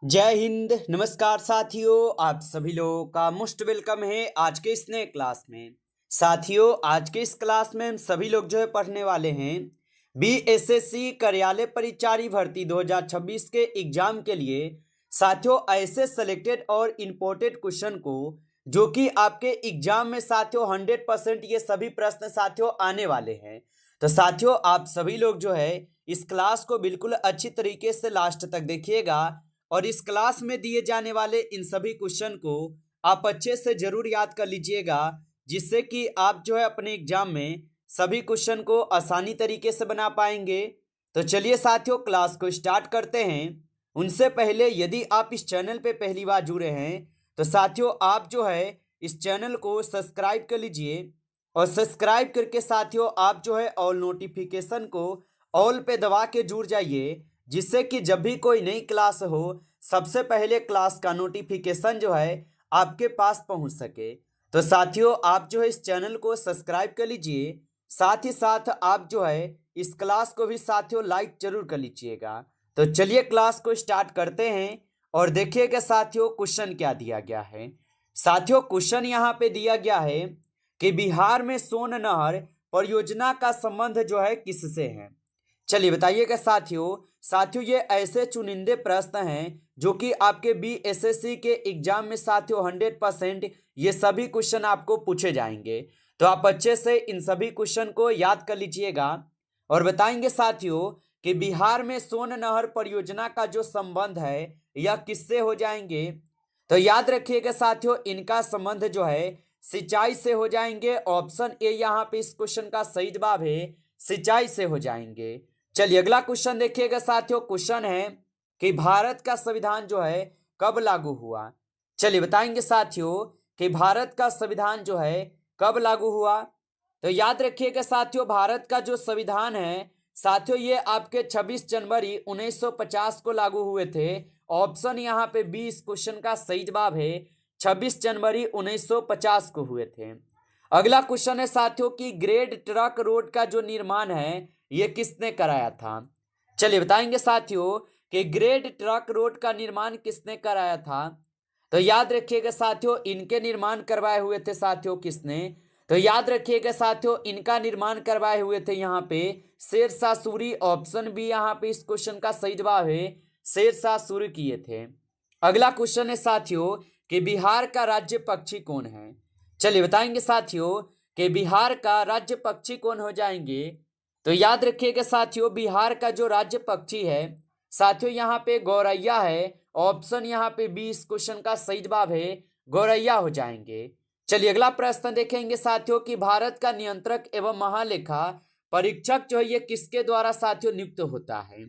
जय हिंद। नमस्कार साथियों, आप सभी लोगों का मोस्ट वेलकम है आज के इस नए क्लास में। साथियों, आज के इस क्लास में हम सभी लोग जो है पढ़ने वाले हैं बीएसएससी कार्यालय परिचारी भर्ती 2026 के एग्जाम के लिए साथियों ऐसे सेलेक्टेड और इम्पोर्टेड क्वेश्चन को जो कि आपके एग्जाम में साथियों 100% ये सभी प्रश्न साथियों आने वाले हैं। तो साथियों, आप सभी लोग जो है इस क्लास को बिल्कुल अच्छी तरीके से लास्ट तक देखिएगा और इस क्लास में दिए जाने वाले इन सभी क्वेश्चन को आप अच्छे से जरूर याद कर लीजिएगा, जिससे कि आप जो है अपने एग्जाम में सभी क्वेश्चन को आसानी तरीके से बना पाएंगे। तो चलिए साथियों, क्लास को स्टार्ट करते हैं। उनसे पहले यदि आप इस चैनल पे पहली बार जुड़े हैं तो साथियों आप जो है इस चैनल को सब्सक्राइब कर लीजिए और सब्सक्राइब करके साथियों आप जो है ऑल नोटिफिकेशन को ऑल पे दबा के जुड़ जाइए, जिससे कि जब भी कोई नई क्लास हो सबसे पहले क्लास का नोटिफिकेशन जो है आपके पास पहुंच सके। तो साथियों आप जो है इस चैनल को सब्सक्राइब कर लीजिए, साथ ही साथ आप जो है इस क्लास को भी साथियों लाइक जरूर कर लीजिएगा। तो चलिए क्लास को स्टार्ट करते हैं और देखिएगा साथियों क्वेश्चन क्या दिया गया है। साथियों क्वेश्चन यहाँ पे दिया गया है कि बिहार में सोन नहर परियोजना का संबंध जो है किससे है। चलिए बताइएगा साथियों। साथियों ये ऐसे चुनिंदे प्रश्न हैं जो कि आपके बीएसएससी के एग्जाम में साथियों 100% ये सभी क्वेश्चन आपको पूछे जाएंगे। तो आप अच्छे से इन सभी क्वेश्चन को याद कर लीजिएगा और बताएंगे साथियों कि बिहार में सोन नहर परियोजना का जो संबंध है यह किससे हो जाएंगे। तो याद रखिएगा साथियों, इनका संबंध जो है सिंचाई से हो जाएंगे। ऑप्शन ए यहाँ पे इस क्वेश्चन का सही जवाब है, सिंचाई से हो जाएंगे। चलिए अगला क्वेश्चन देखिएगा साथियों। क्वेश्चन है कि भारत का संविधान जो है कब लागू हुआ। चलिए बताएंगे साथियों कि भारत का संविधान जो है कब लागू हुआ। तो याद रखिएगा साथियों, भारत का जो संविधान है साथियों ये आपके 26 जनवरी 1950 को लागू हुए थे। ऑप्शन यहाँ पे 20 क्वेश्चन का सही जवाब है, 26 जनवरी 1950 को हुए थे। अगला क्वेश्चन है साथियों कि ग्रेड ट्रक रोड का जो निर्माण है ये किसने कराया था। चलिए बताएंगे साथियों कि ग्रेड ट्रक रोड का निर्माण किसने कराया था। तो याद रखिएगा साथियों, इनके निर्माण करवाए हुए थे साथियों किसने। तो याद रखिएगा साथियों, इनका निर्माण करवाए हुए थे यहाँ पे शेरशाह सूरी। ऑप्शन बी यहाँ पे इस क्वेश्चन का सही जवाब है, शेरशाह सूरी किए थे। अगला क्वेश्चन है साथियों कि बिहार का राज्य पक्षी कौन है। चलिए बताएंगे साथियों कि बिहार का राज्य पक्षी कौन हो जाएंगे। तो याद रखिएगा साथियों, बिहार का जो राज्य पक्षी है साथियों यहाँ पे गौरैया है। ऑप्शन यहाँ पे 20 क्वेश्चन का सही जवाब है, गौरैया हो जाएंगे। चलिए अगला प्रश्न देखेंगे साथियों कि भारत का नियंत्रक एवं महालेखा परीक्षक जो है ये किसके द्वारा साथियों नियुक्त होता है।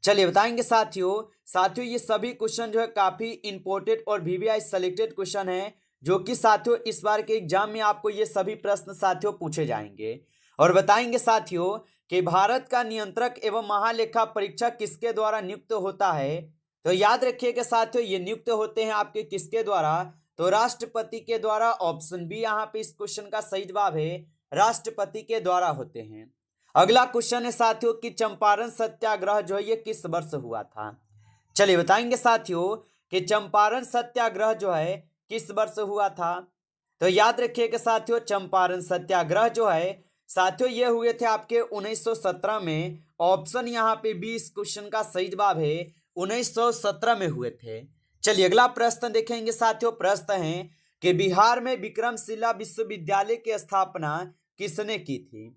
चलिए बताएंगे साथियों। साथियों ये सभी क्वेश्चन जो है काफी इंपॉर्टेंट और वीवीआई सेलेक्टेड क्वेश्चन है, जो कि साथियों इस बार के एग्जाम में आपको ये सभी प्रश्न साथियों पूछे जाएंगे। और बताएंगे साथियों कि भारत का नियंत्रक एवं महालेखा परीक्षक किसके द्वारा नियुक्त होता है। तो याद रखिएगा साथियों, ये नियुक्त होते हैं आपके किसके द्वारा, तो राष्ट्रपति के द्वारा। ऑप्शन बी यहाँ पे इस क्वेश्चन का सही जवाब है, राष्ट्रपति के द्वारा होते हैं। अगला क्वेश्चन है साथियों कि चंपारण सत्याग्रह जो है ये किस वर्ष हुआ था। चलिए बताएंगे साथियों कि चंपारण सत्याग्रह जो है किस वर्ष हुआ था। तो याद रखिएगा साथियों, चंपारण सत्याग्रह जो है साथियों ये हुए थे आपके 1917 में। ऑप्शन यहाँ पे 20 क्वेश्चन का सही जवाब है, 1917 में हुए थे। चलिए अगला प्रश्न देखेंगे साथियों। प्रश्न है कि बिहार में विक्रमशिला विश्वविद्यालय की स्थापना किसने की थी।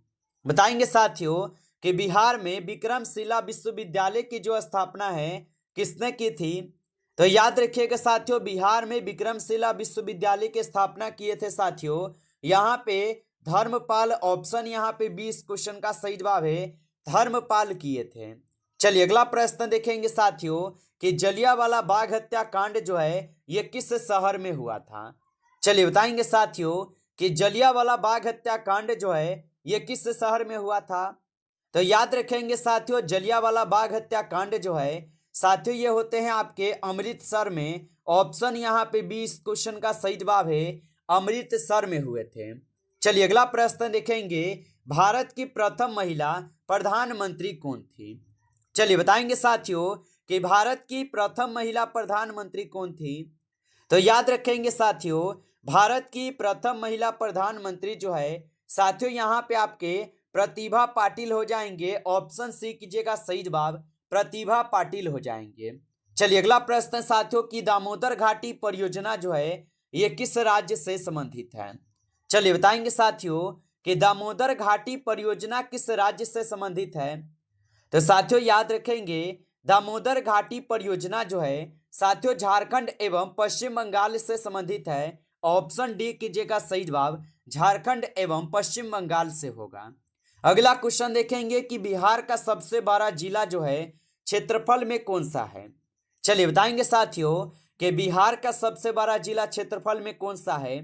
बताएंगे साथियों कि बिहार में विक्रमशिला विश्वविद्यालय की जो स्थापना है किसने की थी। तो याद रखिएगा साथियों, बिहार में विक्रमशिला विश्वविद्यालय की स्थापना किए थे साथियों यहाँ पे धर्मपाल। ऑप्शन यहाँ पे 20 क्वेश्चन का सही जवाब है, धर्मपाल किए थे। चलिए अगला प्रश्न देखेंगे साथियों कि जलियांवाला बाग हत्याकांड जो है ये किस शहर में हुआ था। चलिए बताएंगे साथियों कि जलियांवाला बाग हत्याकांड जो है ये किस शहर में हुआ था। तो याद रखेंगे साथियों, जलियांवाला बाग हत्याकांड जो है साथियों ये होते हैं आपके अमृतसर में। ऑप्शन यहाँ पे 20 क्वेश्चन का सही जवाब है, अमृतसर में हुए थे। चलिए अगला प्रश्न देखेंगे, भारत की प्रथम महिला प्रधानमंत्री कौन थी। चलिए बताएंगे साथियों कि भारत की प्रथम महिला प्रधानमंत्री कौन थी? तो याद रखेंगे साथियों, भारत की प्रथम महिला प्रधानमंत्री जो है साथियों यहाँ पे आपके प्रतिभा पाटिल हो जाएंगे। ऑप्शन सी कीजिएगा सही जवाब, प्रतिभा पाटिल हो जाएंगे। चलिए अगला प्रश्न है साथियों की दामोदर घाटी परियोजना जो है ये किस राज्य से संबंधित है? चलिए बताएंगे साथियों कि दामोदर घाटी परियोजना किस राज्य से संबंधित है? तो साथियों याद रखेंगे दामोदर घाटी परियोजना जो है साथियों झारखंड एवं पश्चिम बंगाल से संबंधित है। ऑप्शन डी कीजिएगा सही जवाब, झारखंड एवं पश्चिम बंगाल से होगा। अगला क्वेश्चन देखेंगे कि बिहार का सबसे बड़ा जिला जो है क्षेत्रफल में कौन सा है? चलिए बताएंगे साथियों कि बिहार का सबसे बड़ा जिला क्षेत्रफल में कौन सा है?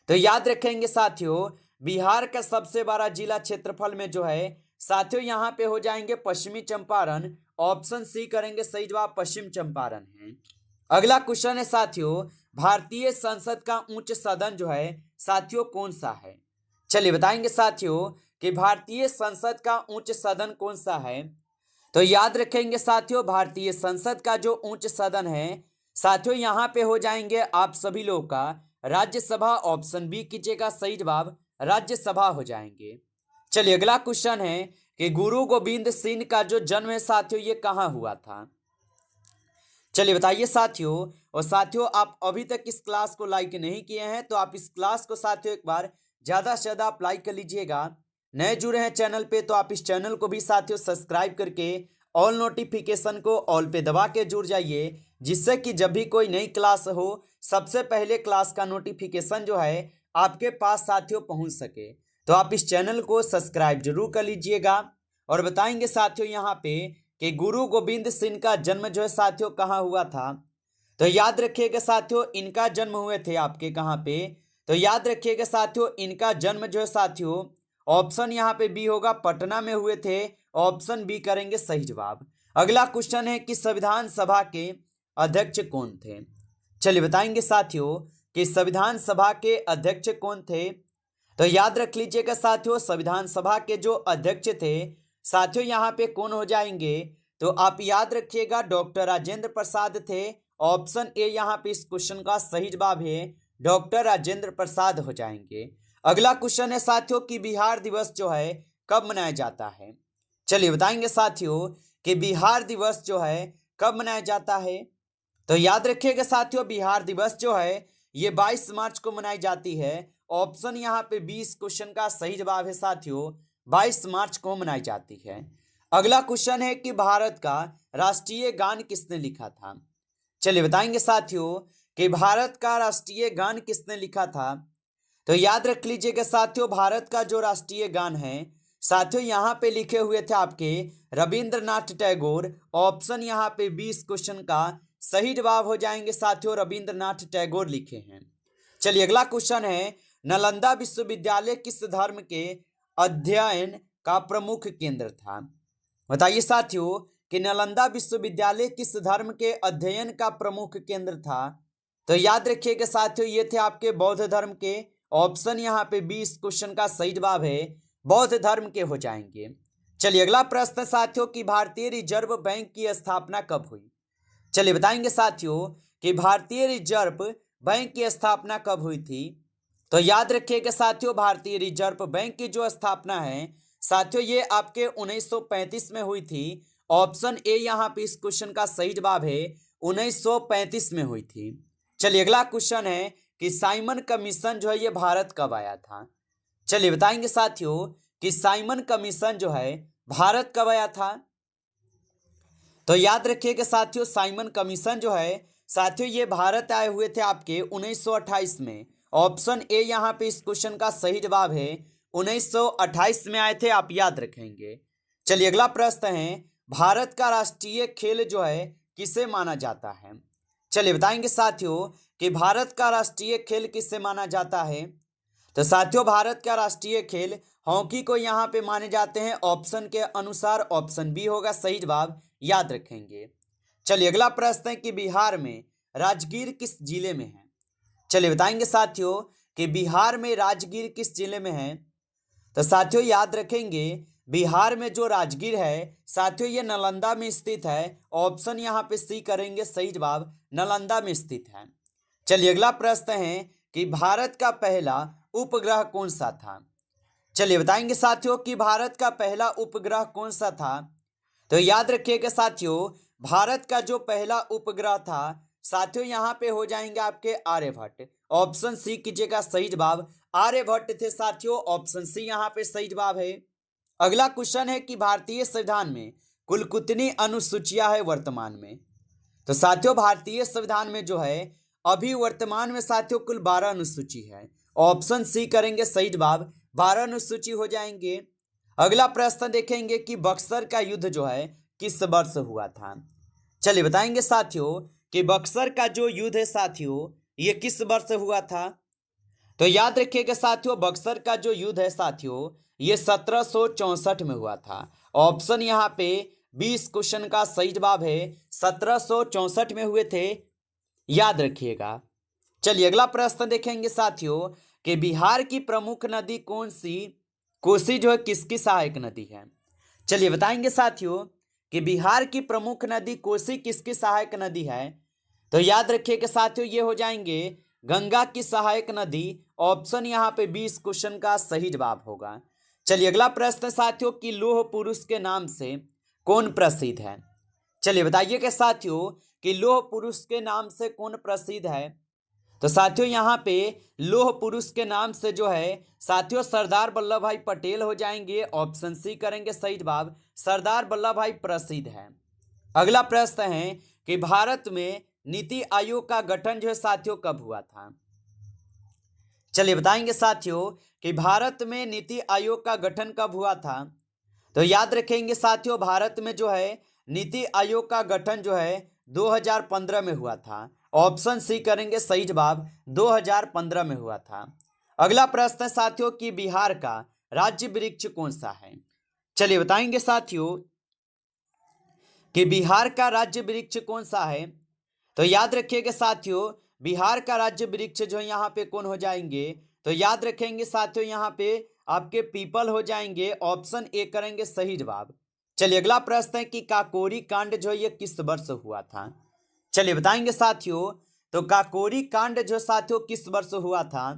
तो याद रखेंगे साथियों बिहार का सबसे बड़ा जिला क्षेत्रफल में जो है साथियों यहाँ पे हो जाएंगे पश्चिमी चंपारण। ऑप्शन सी करेंगे सही जवाब, पश्चिम चंपारण है। अगला क्वेश्चन है साथियों भारतीय संसद का उच्च सदन जो है साथियों कौन सा है? चलिए बताएंगे साथियों कि भारतीय संसद का उच्च सदन कौन सा है? तो याद रखेंगे साथियों भारतीय संसद का जो उच्च सदन है साथियों यहाँ पे हो जाएंगे आप सभी लोगों का राज्यसभा। ऑप्शन बी कीजिएगा सही जवाब, राज्यसभा हो जाएंगे। चलिए अगला क्वेश्चन है कि गुरु गोविंद सिंह का जो जन्म है साथियों ये कहाँ हुआ था? चलिए बताइए साथियों। और साथियों आप अभी तक इस क्लास को लाइक नहीं किए हैं तो आप इस क्लास को साथियों एक बार ज़्यादा से ज़्यादा आप लाइक कर लीजिएगा। नए जुड़े हैं चैनल पे तो आप इस चैनल को भी साथियों सब्सक्राइब करके ऑल नोटिफिकेशन को ऑल पे दबा के जुड़ जाइए, जिससे कि जब भी कोई नई क्लास हो सबसे पहले क्लास का नोटिफिकेशन जो है आपके पास साथियों पहुंच सके। तो आप इस चैनल को सब्सक्राइब जरूर कर लीजिएगा। और बताएंगे साथियों यहाँ पे कि गुरु गोविंद सिंह का जन्म जो है साथियों कहाँ हुआ था? तो याद रखिएगा साथियों इनका जन्म हुए थे आपके कहाँ पे? तो याद रखिएगा साथियों इनका जन्म जो है साथियों ऑप्शन यहाँ पे बी होगा, पटना में हुए थे। ऑप्शन बी करेंगे सही जवाब। अगला क्वेश्चन है कि संविधान सभा के अध्यक्ष कौन थे? चलिए बताएंगे साथियों कि संविधान सभा के अध्यक्ष कौन थे? तो याद रख लीजिएगा साथियों संविधान सभा के जो अध्यक्ष थे साथियों यहाँ पे कौन हो जाएंगे? तो आप याद रखिएगा डॉक्टर राजेंद्र प्रसाद थे। ऑप्शन ए यहाँ पे इस क्वेश्चन का सही जवाब है, डॉक्टर राजेंद्र प्रसाद हो जाएंगे। अगला क्वेश्चन है साथियों कि बिहार दिवस जो है कब मनाया जाता है? चलिए बताएंगे साथियों कि बिहार दिवस जो है कब मनाया जाता है? तो याद रखिएगा साथियों बिहार दिवस जो है ये 22 मार्च को मनाई जाती है। ऑप्शन यहाँ पे 20 क्वेश्चन का सही जवाब है साथियों, 22 मार्च को मनाई जाती है। अगला क्वेश्चन है कि भारत का राष्ट्रीय गान किसने लिखा था? चलिए बताएंगे साथियों कि भारत का राष्ट्रीय गान किसने लिखा था? तो याद रख लीजिएगा साथियों भारत का जो राष्ट्रीय गान है साथियों यहाँ पे लिखे हुए थे आपके रविंद्रनाथ टैगोर। ऑप्शन यहाँ पे 20 क्वेश्चन का सही जवाब हो जाएंगे साथियों, रविंद्रनाथ टैगोर लिखे हैं। चलिए अगला क्वेश्चन है नालंदा विश्वविद्यालय किस धर्म के अध्ययन का प्रमुख केंद्र था? बताइए साथियों कि नालंदा विश्वविद्यालय किस धर्म के अध्ययन का प्रमुख केंद्र था? तो याद रखिएगा साथियों ये थे आपके बौद्ध धर्म के। ऑप्शन यहाँ पे 20 क्वेश्चन का सही जवाब है, बौद्ध धर्म के हो जाएंगे। चलिए अगला प्रश्न साथियों कि भारतीय रिजर्व बैंक की स्थापना कब हुई? चलिए बताएंगे साथियों कि भारतीय रिजर्व बैंक की स्थापना कब हुई थी? तो याद रखिएगा साथियों भारतीय रिजर्व बैंक की जो स्थापना है साथियों ये आपके 1935 में हुई थी। ऑप्शन ए यहाँ पे इस क्वेश्चन का सही जवाब है, 1935 में हुई थी। चलिए अगला क्वेश्चन है कि साइमन कमीशन जो है ये भारत कब आया था? चलिए बताएंगे साथियों कि साइमन कमीशन जो है भारत कब आया था? तो याद रखिएगा साथियों साइमन कमीशन जो है साथियों ये भारत आए हुए थे आपके 1928 में। ऑप्शन ए यहाँ पे इस क्वेश्चन का सही जवाब है, 1928 में आए थे, आप याद रखेंगे। चलिए अगला प्रश्न है भारत का राष्ट्रीय खेल जो है किसे माना जाता है? चलिए बताएंगे साथियों कि भारत का राष्ट्रीय खेल किसे माना जाता है? तो साथियों भारत का राष्ट्रीय खेल हॉकी को यहाँ पे माने जाते हैं। ऑप्शन के अनुसार ऑप्शन बी होगा सही जवाब, याद रखेंगे। चलिए अगला प्रश्न है कि बिहार में राजगीर किस जिले में है? चलिए बताएंगे साथियों कि बिहार में राजगीर किस जिले में है? तो साथियों याद रखेंगे बिहार में जो राजगीर है साथियों ये नालंदा में स्थित है। ऑप्शन यहाँ पे सी करेंगे सही जवाब, नालंदा में स्थित है। चलिए अगला प्रश्न है कि भारत का पहला उपग्रह कौन सा था। चलिए बताएंगे साथियों कि भारत का पहला उपग्रह कौन सा था। तो याद रखिएगा साथियों, भारत का जो पहला उपग्रह था साथियों यहाँ पे हो जाएंगे आपके आर्यभट्ट। ऑप्शन सी कीजिएगा सही जवाब, आर्यभट्ट थे साथियों। ऑप्शन सी यहाँ पे सही जवाब है। अगला क्वेश्चन है कि भारतीय संविधान में कुल कितनी अनुसूचियां है वर्तमान में। तो साथियों भारतीय संविधान में जो है अभी वर्तमान में साथियों कुल 12 अनुसूची है। ऑप्शन सी करेंगे सही जवाब, 12 अनुसूची हो जाएंगे। अगला प्रश्न देखेंगे कि बक्सर का युद्ध जो है किस वर्ष हुआ था। चलिए बताएंगे साथियों कि बक्सर का जो युद्ध है साथियों ये किस वर्ष हुआ था। तो याद रखिएगा साथियों बक्सर का जो युद्ध है साथियों ये 1764 में हुआ था। ऑप्शन यहाँ पे 20 क्वेश्चन का सही जवाब है, 1764 में हुए थे, याद रखिएगा। चलिए अगला प्रश्न देखेंगे साथियों कि बिहार की प्रमुख नदी कौन सी, कोसी जो है किसकी सहायक नदी है। चलिए बताएंगे साथियों कि बिहार की प्रमुख नदी कोसी किसकी सहायक नदी है। तो याद रखिएगा साथियों ये हो जाएंगे गंगा की सहायक नदी। ऑप्शन यहाँ पे 20 क्वेश्चन का सही जवाब होगा। चलिए अगला प्रश्न साथियों कि लौह पुरुष के नाम से कौन प्रसिद्ध है। चलिए बताइएगा साथियों कि लौह पुरुष के नाम से कौन प्रसिद्ध है। तो साथियों यहाँ पे लौह पुरुष के नाम से जो है साथियों सरदार वल्लभ भाई पटेल हो जाएंगे। ऑप्शन सी करेंगे सही जवाब, सरदार वल्लभ भाई प्रसिद्ध है। अगला प्रश्न है कि भारत में नीति आयोग का गठन जो है साथियों कब हुआ था। चलिए बताएंगे साथियों कि भारत में नीति आयोग का गठन कब हुआ था। तो याद रखेंगे साथियों भारत में जो है नीति आयोग का गठन जो है 2015 में हुआ था। ऑप्शन सी करेंगे सही जवाब, 2015 में हुआ था। अगला प्रश्न है साथियों कि बिहार का राज्य वृक्ष कौन सा है। चलिए बताएंगे साथियों कि बिहार का राज्य वृक्ष कौन सा है। तो याद रखिएगा साथियों बिहार का राज्य वृक्ष जो यहाँ पे कौन हो जाएंगे। तो याद रखेंगे साथियों यहाँ पे आपके पीपल हो जाएंगे। ऑप्शन ए करेंगे सही जवाब। चलिए अगला प्रश्न है कि काकोरी कांड जो ये किस वर्ष हुआ था। चलिए बताएंगे साथियों तो काकोरी कांड जो साथियों किस वर्ष हुआ था।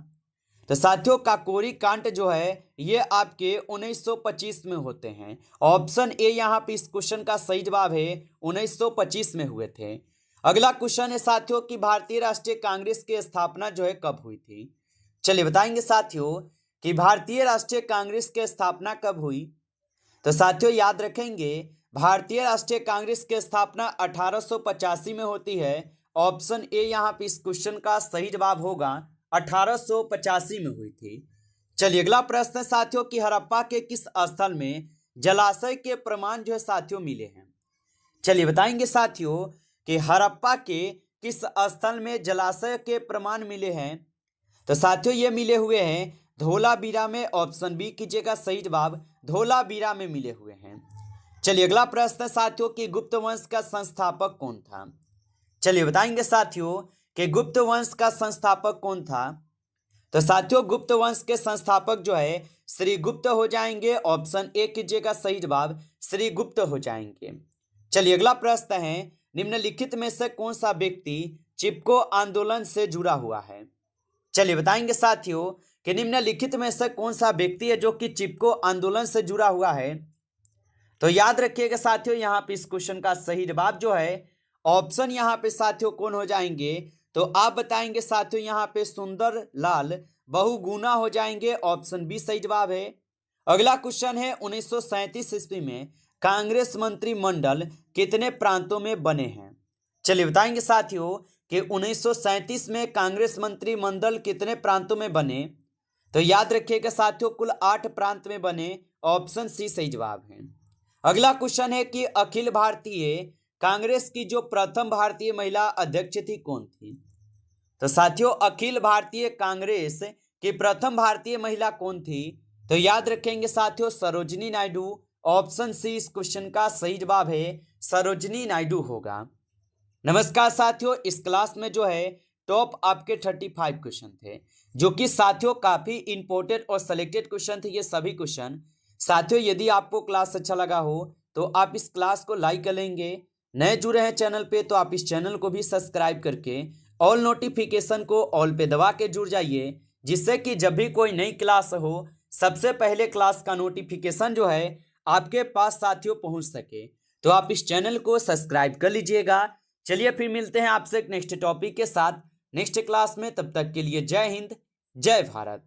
तो साथियों काकोरी कांड जो है ये आपके 1925 में होते हैं। ऑप्शन ए यहाँ पे इस क्वेश्चन का सही जवाब है, 1925 में हुए थे। अगला क्वेश्चन है साथियों कि भारतीय राष्ट्रीय कांग्रेस की स्थापना जो है कब हुई थी। चलिए बताएंगे साथियों कि भारतीय राष्ट्रीय कांग्रेस की स्थापना कब हुई। तो साथियों याद रखेंगे भारतीय राष्ट्रीय कांग्रेस की स्थापना 1885 में होती है। ऑप्शन ए यहाँ पे इस क्वेश्चन का सही जवाब होगा, 1885 में हुई थी। चलिए अगला प्रश्न साथियों कि हड़प्पा के किस स्थल में जलाशय के प्रमाण जो है साथियों मिले हैं। चलिए बताएंगे साथियों कि हड़प्पा के किस स्थल में जलाशय के प्रमाण मिले हैं। तो साथियों ये मिले हुए हैं धोलावीरा में। ऑप्शन बी कीजिएगा सही जवाब, धोलावीरा में मिले हुए हैं। चलिए अगला प्रश्न साथियों कि गुप्त वंश का संस्थापक कौन था। चलिए बताएंगे साथियों कि गुप्त वंश का संस्थापक कौन था। तो साथियों गुप्त वंश के संस्थापक जो है श्री गुप्त हो जाएंगे। ऑप्शन ए कीजिएगा सही जवाब, श्री गुप्त हो जाएंगे। चलिए अगला प्रश्न है निम्नलिखित में से कौन सा व्यक्ति चिपको आंदोलन से जुड़ा हुआ है। चलिए बताएंगे साथियों कि निम्नलिखित में से कौन सा व्यक्ति है जो कि चिपको आंदोलन से जुड़ा हुआ है। तो याद रखिएगा साथियों यहाँ पे इस क्वेश्चन का सही जवाब जो है ऑप्शन यहाँ पे साथियों कौन हो जाएंगे। तो आप बताएंगे साथियों यहाँ पे सुंदर लाल बहुगुणा हो जाएंगे। ऑप्शन बी सही जवाब है। अगला क्वेश्चन है 1937 ईस्वी में कांग्रेस मंत्रिमंडल कितने प्रांतों में बने हैं। चलिए बताएंगे साथियों कि 1937 में कांग्रेस मंत्रिमंडल कितने प्रांतों में बने। तो याद रखिएगा साथियों कुल 8 प्रांत में बने। ऑप्शन सी सही जवाब है। अगला क्वेश्चन है कि अखिल भारतीय कांग्रेस की जो प्रथम भारतीय महिला अध्यक्ष थी कौन थी। तो साथियों अखिल भारतीय कांग्रेस की प्रथम भारतीय महिला कौन थी। तो याद रखेंगे साथियों सरोजिनी नायडू। ऑप्शन सी इस क्वेश्चन का सही जवाब है, सरोजिनी नायडू होगा। नमस्कार साथियों इस क्लास में जो है टॉप आपके 35 क्वेश्चन थे जो कि साथियों काफी इंपॉर्टेंट और सिलेक्टेड क्वेश्चन थे। ये सभी क्वेश्चन साथियों, यदि आपको क्लास अच्छा लगा हो तो आप इस क्लास को लाइक कर लेंगे। नए जुड़े हैं चैनल पे तो आप इस चैनल को भी सब्सक्राइब करके ऑल नोटिफिकेशन को ऑल पे दबा के जुड़ जाइए, जिससे कि जब भी कोई नई क्लास हो सबसे पहले क्लास का नोटिफिकेशन जो है आपके पास साथियों पहुंच सके। तो आप इस चैनल को सब्सक्राइब कर लीजिएगा। चलिए फिर मिलते हैं आपसे एक नेक्स्ट टॉपिक के साथ नेक्स्ट क्लास में। तब तक के लिए जय हिंद, जय भारत।